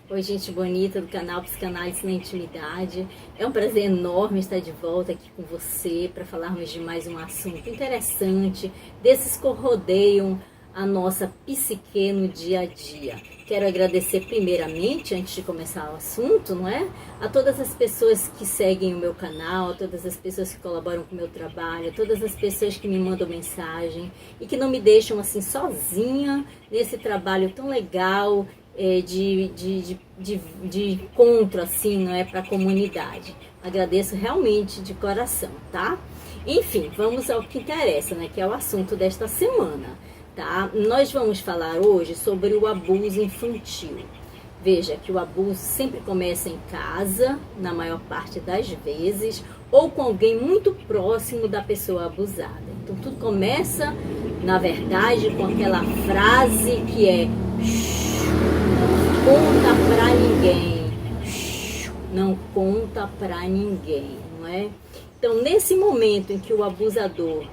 Oi, gente bonita do canal Psicanálise na Intimidade. É um prazer enorme estar de volta aqui com você para falarmos de mais um assunto interessante, desses que rodeiam a nossa psique no dia a dia. Quero agradecer primeiramente, antes de começar o assunto, não é? A todas as pessoas que seguem o meu canal, a todas as pessoas que colaboram com o meu trabalho, a todas as pessoas que me mandam mensagem e que não me deixam assim sozinha nesse trabalho tão legal de encontro assim, não é, para a comunidade. Agradeço realmente de coração, tá? Enfim, vamos ao que interessa, né? Que é o assunto desta semana. Tá? Nós vamos falar hoje sobre o abuso infantil. Veja que o abuso sempre começa em casa, na maior parte das vezes, ou com alguém muito próximo da pessoa abusada. Então tudo começa, na verdade, com aquela frase que é: conta pra ninguém, não conta pra ninguém, não é? Então nesse momento em que o abusador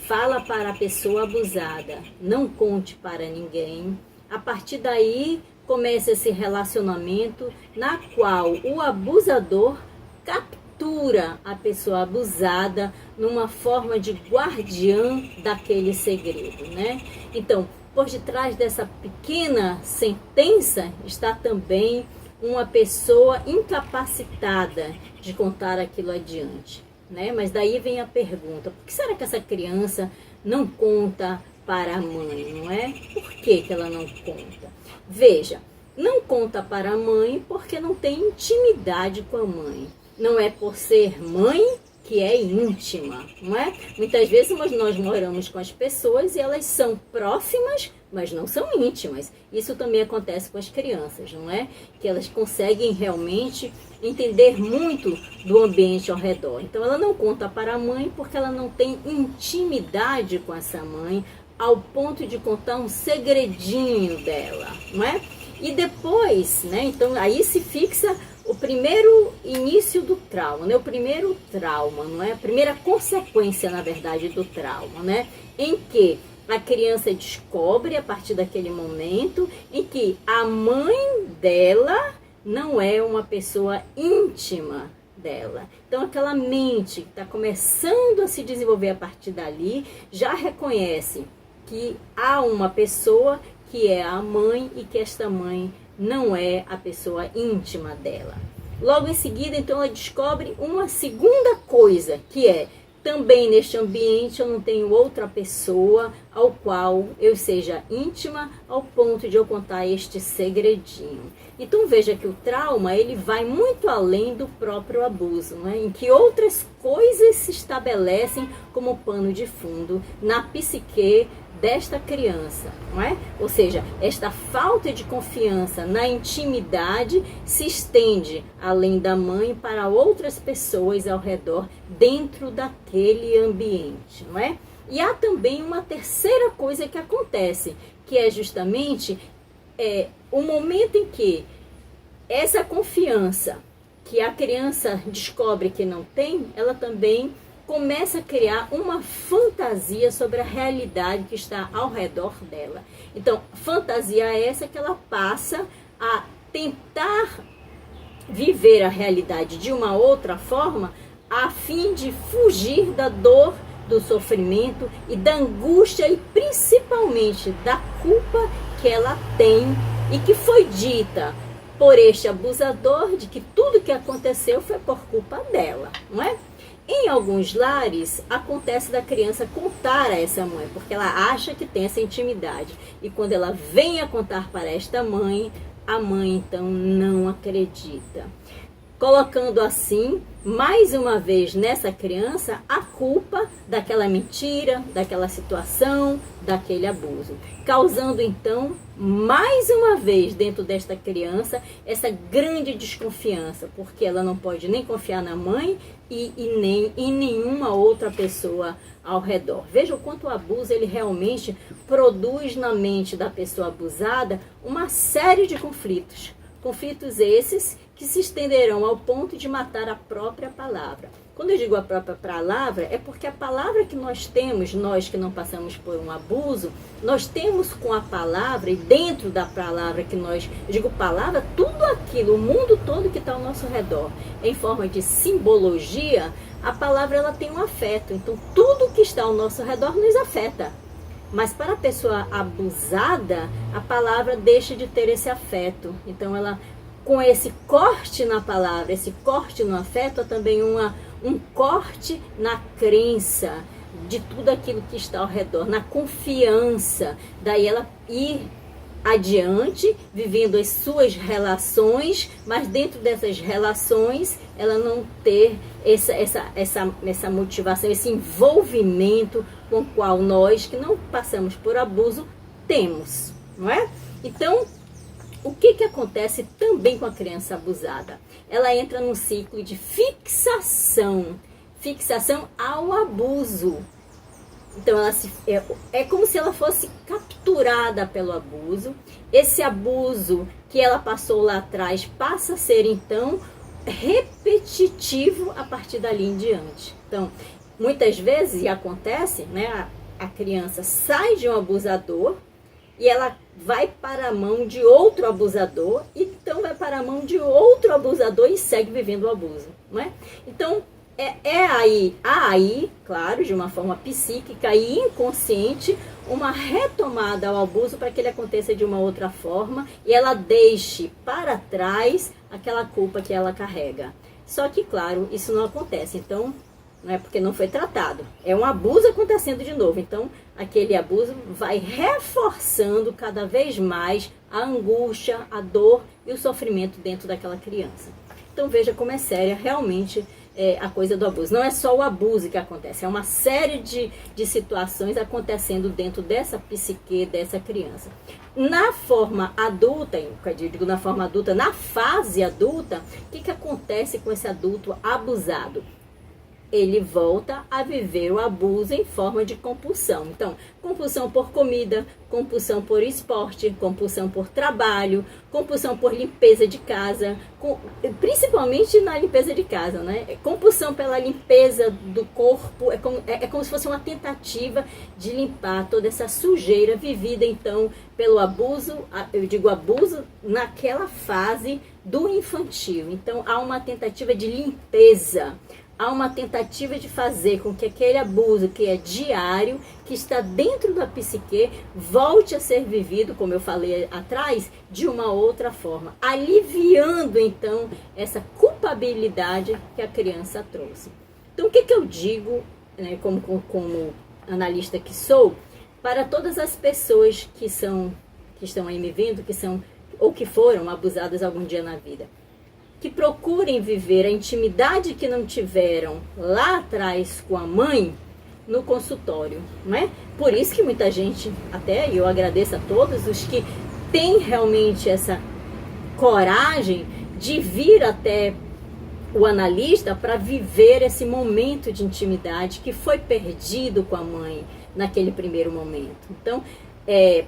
fala para a pessoa abusada, não conte para ninguém, a partir daí começa esse relacionamento na qual o abusador captura a pessoa abusada numa forma de guardiã daquele segredo, né? Então, por detrás dessa pequena sentença está também uma pessoa incapacitada de contar aquilo adiante. Né? Mas daí vem a pergunta: por que será que essa criança não conta para a mãe, não é? Por que ela não conta? Veja, não conta para a mãe porque não tem intimidade com a mãe. Não é por ser mãe que é íntima, não é? Muitas vezes nós moramos com as pessoas e elas são próximas, mas não são íntimas. Isso também acontece com as crianças, não é? Que elas conseguem realmente entender muito do ambiente ao redor. Então ela não conta para a mãe porque ela não tem intimidade com essa mãe ao ponto de contar um segredinho dela, não é? E depois, né? Então aí se fixa o primeiro início do trauma, né? O primeiro trauma, não é? A primeira consequência, na verdade, do trauma, né? Em que a criança descobre, a partir daquele momento, em que a mãe dela não é uma pessoa íntima dela. Então, aquela mente que está começando a se desenvolver a partir dali, já reconhece que há uma pessoa que é a mãe e que esta mãe não é a pessoa íntima dela. Logo em seguida, então, ela descobre uma segunda coisa, que é: também neste ambiente eu não tenho outra pessoa ao qual eu seja íntima ao ponto de eu contar este segredinho. Então veja que o trauma, ele vai muito além do próprio abuso, não é? Em que outras coisas se estabelecem como pano de fundo na psique desta criança, não é? Ou seja, esta falta de confiança na intimidade se estende além da mãe para outras pessoas ao redor dentro daquele ambiente, não é? E há também uma terceira coisa que acontece, que é justamente o momento em que essa confiança que a criança descobre que não tem, ela também começa a criar uma fantasia sobre a realidade que está ao redor dela. Então, fantasia essa que ela passa a tentar viver a realidade de uma outra forma, a fim de fugir da dor, do sofrimento e da angústia e principalmente da culpa que ela tem e que foi dita por este abusador de que tudo que aconteceu foi por culpa dela, não é? Em alguns lares, acontece da criança contar a essa mãe, porque ela acha que tem essa intimidade. E quando ela vem a contar para esta mãe, a mãe então não acredita. Colocando assim, mais uma vez nessa criança, a culpa daquela mentira, daquela situação, daquele abuso. Causando então, mais uma vez dentro desta criança, essa grande desconfiança, porque ela não pode nem confiar na mãe e nem em nenhuma outra pessoa ao redor. Veja o quanto o abuso ele realmente produz na mente da pessoa abusada uma série de conflitos. Conflitos esses que se estenderão ao ponto de matar a própria palavra. Quando eu digo a própria palavra, é porque a palavra que nós temos, nós que não passamos por um abuso, nós temos com a palavra e dentro da palavra que nós, eu digo palavra, tudo aquilo, o mundo todo que está ao nosso redor, em forma de simbologia, a palavra ela tem um afeto. Então, tudo que está ao nosso redor nos afeta. Mas para a pessoa abusada, a palavra deixa de ter esse afeto. Então, ela, com esse corte na palavra, esse corte no afeto, é também um corte na crença de tudo aquilo que está ao redor, na confiança. Daí ela ir adiante, vivendo as suas relações, mas dentro dessas relações, ela não ter essa motivação, esse envolvimento com o qual nós, que não passamos por abuso, temos, não é? Então, o que acontece também com a criança abusada? Ela entra num ciclo de fixação ao abuso. Então, é como se ela fosse capturada pelo abuso. Esse abuso que ela passou lá atrás passa a ser, então, repetitivo a partir dali em diante. Então, muitas vezes, e acontece, né, a criança sai de um abusador e ela vai para a mão de outro abusador, e então vai para a mão de outro abusador e segue vivendo o abuso, não é? Então, aí, claro, de uma forma psíquica e inconsciente, uma retomada ao abuso para que ele aconteça de uma outra forma e ela deixe para trás aquela culpa que ela carrega. Só que, claro, isso não acontece, então, não é porque não foi tratado. É um abuso acontecendo de novo, então aquele abuso vai reforçando cada vez mais a angústia, a dor e o sofrimento dentro daquela criança. Então veja como é séria realmente a coisa do abuso. Não é só o abuso que acontece, é uma série de situações acontecendo dentro dessa psique dessa criança. Na forma adulta, eu digo na forma adulta, na fase adulta, o que acontece com esse adulto abusado? Ele volta a viver o abuso em forma de compulsão. Então, compulsão por comida, compulsão por esporte, compulsão por trabalho, compulsão por limpeza de casa, principalmente na limpeza de casa, né? Compulsão pela limpeza do corpo, é como se fosse uma tentativa de limpar toda essa sujeira vivida, então, pelo abuso, eu digo abuso naquela fase do infantil. Então, há uma tentativa de limpeza, há uma tentativa de fazer com que aquele abuso que é diário, que está dentro da psique, volte a ser vivido, como eu falei atrás, de uma outra forma, aliviando então essa culpabilidade que a criança trouxe. Então, o que eu digo, né, como analista que sou, para todas as pessoas que estão aí me vendo, que são ou que foram abusadas algum dia na vida? Que procurem viver a intimidade que não tiveram lá atrás com a mãe no consultório, não é? Por isso que muita gente, até eu agradeço a todos os que têm realmente essa coragem de vir até o analista para viver esse momento de intimidade que foi perdido com a mãe naquele primeiro momento. Então,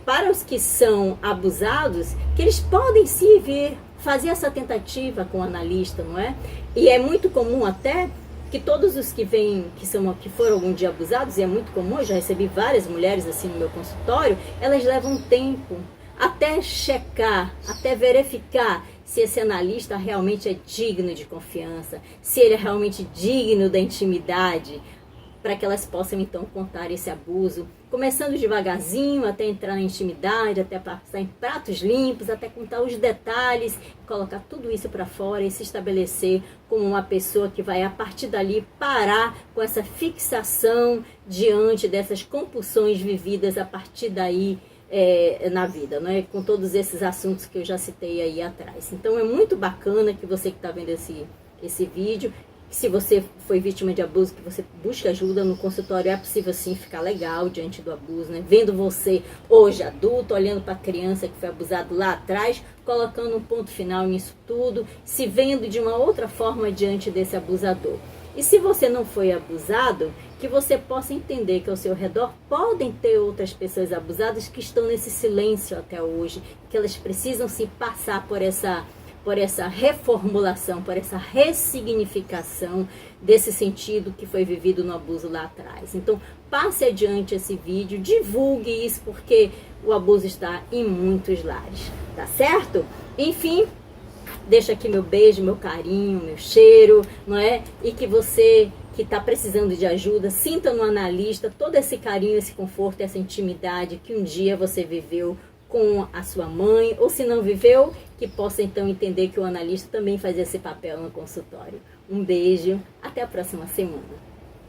para os que são abusados, que eles podem sim vir fazer essa tentativa com o analista, não é? E é muito comum até que todos os que vêm, que foram algum dia abusados, e é muito comum, eu já recebi várias mulheres assim no meu consultório, elas levam tempo até checar, até verificar se esse analista realmente é digno de confiança, se ele é realmente digno da intimidade, para que elas possam então contar esse abuso, começando devagarzinho até entrar na intimidade, até passar em pratos limpos, até contar os detalhes, colocar tudo isso para fora e se estabelecer como uma pessoa que vai a partir dali parar com essa fixação diante dessas compulsões vividas a partir daí na vida, não é? Com todos esses assuntos que eu já citei aí atrás. Então é muito bacana que você que está vendo esse vídeo, se você foi vítima de abuso, que você busque ajuda no consultório. É possível sim ficar legal diante do abuso, né? Vendo você hoje adulto, olhando para a criança que foi abusado lá atrás, colocando um ponto final nisso tudo, se vendo de uma outra forma diante desse abusador. E se você não foi abusado, que você possa entender que ao seu redor podem ter outras pessoas abusadas que estão nesse silêncio até hoje, que elas precisam se passar por por essa reformulação, por essa ressignificação desse sentido que foi vivido no abuso lá atrás. Então, passe adiante esse vídeo, divulgue isso, porque o abuso está em muitos lares, tá certo? Enfim, deixo aqui meu beijo, meu carinho, meu cheiro, não é? E que você que está precisando de ajuda, sinta no analista todo esse carinho, esse conforto, essa intimidade que um dia você viveu com a sua mãe, ou se não viveu, que possa então entender que o analista também faz esse papel no consultório. Um beijo, até a próxima semana.